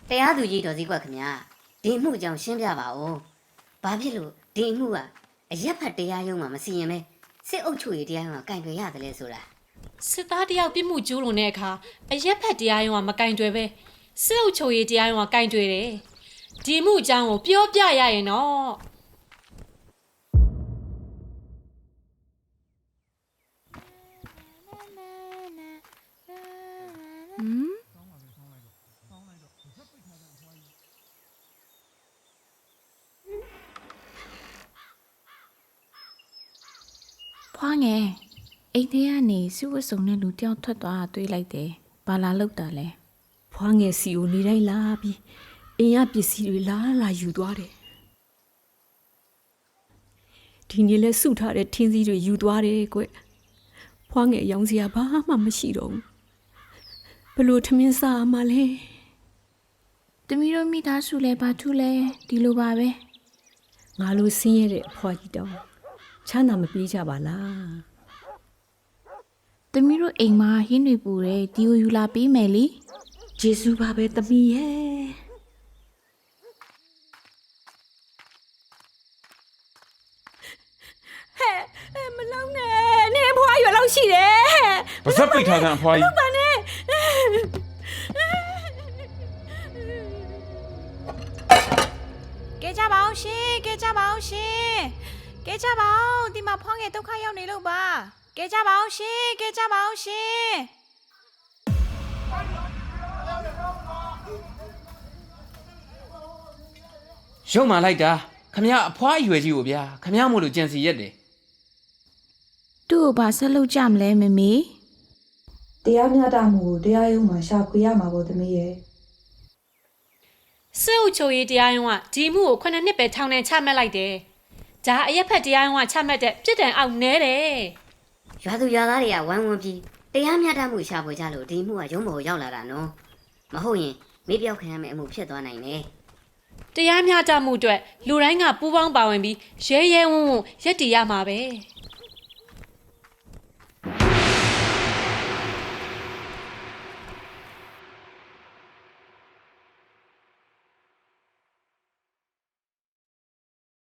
တရားသူကြီးတော်စည်းကွက်ခင်ဗျာဒီမှုအကြောင်းရှင်းပြပါဦးဘာဖြစ်လို့ဒီမှုကအရက်ဖတ်တရားရုံးမှာမစီရင်ပဲစစ်အုပ်ချုပ်ရေးတရားရုံးကကင်တွယ်ရတယ်လဲဆိုတာ စစ်သားတယောက်ပြစ်မှုကျူးလွန်တဲ့အခါအရက်ဖက်တရားရုံးကမကင်တွယ်ပဲစစ်အုပ်ချုပ်ရေးတရားရုံးကကင်တွယ်တယ်ဒီမှုအကြောင်းကိုပြောပြရရင်တော့ဖွားငယ်အိမ်ထဲကနေစုဝတ်စုံနဲ့လူတယောက်ထွက်သွားတာတွေ့လိုက်တယ်။ဘာလာလောက်တာလဲ ဖွားငယ်စီကိုနေတိုင်းလာပြီးအင်ရပစ္စည်းတွေလာယူသွားတယ်ဒီနေ့လဲစုထားတဲ့ထင်းစည်းတွေယူသွားတယ်ကွဖွားငယ်ရောင်းစရာဘာမှမရှိတော့ဘူးဘလို့ထမင်းစားမှလဲ ။တမီးတို့မိသားစုလဲဘာထူးလဲဒီလိုပါပဲ ငါလိုဆင်းရဲတဲ့အဖွားကြီးတော့ချမ်းသာမပြေးကြပါလား ။တမီးတို့အိမ်မှာဟင်းတွေပူတယ်ဒီကိုယူလာပေးမယ်လी ဂျေစုပါပဲသမီးရဲ့ဟဲ့မလုံးနဲ့နေဖွားရွယ်လောက်ရှိတယ် ပါဇက်ပိတ်ထားတဲ့အဖွားကြီး ပါနဲ့ ကဲကြပါအောင်ရှင်ကဲကြပါအောင်ရှင်ကဲကြပါအောင်ဒီမှာဖွားငယ်ဒုက္ခရောက်နေလို့ပါကဲကြပါအောင်ရှင်ကဲကြပါအောင်ရှင် ရုံမာလိုက်တာခမရအဖွားအရွယ်ကြီးကိုဗျာခမရမို့လို့ကြံစီရက်တယ် ။သူ့ကိုဘာဆက်လုပ်ကြမလဲမမေ တရားမျှတမှုကိုတရားရုံးမှာရှာဖွေရမှာပေါ့သမီးရဲ့ စစ်အုပ်ချုပ်ရေးတရားရုံးကဒီမှုကို9နှစ်ပဲထောင်ဒဏ်ချမှတ်လိုက်တယ်ဒါအရက်ဖက်တရားရုံးကချမှတ်တဲ့ပြစ်ဒဏ်အောက်နဲတယ် ရွာသူရွာသားတွေကဝမ်းဝန်းပြီးတရားမျှတမှုရှာဖွေကြလို့ဒီမှုကရုံးပေါ်ရောက်လာတာနော်မဟုတ်ရင်မေးပြောက်ခံရမယ့်အမှုဖြစ်သွားနိုင်တယ် တရားမျှတမှုအတွက်လူတိုင်းကပူးပေါင်းပါဝင်ပြီးရဲရဲဝံ့ဝံ့ရက်တည်ရမှာပဲ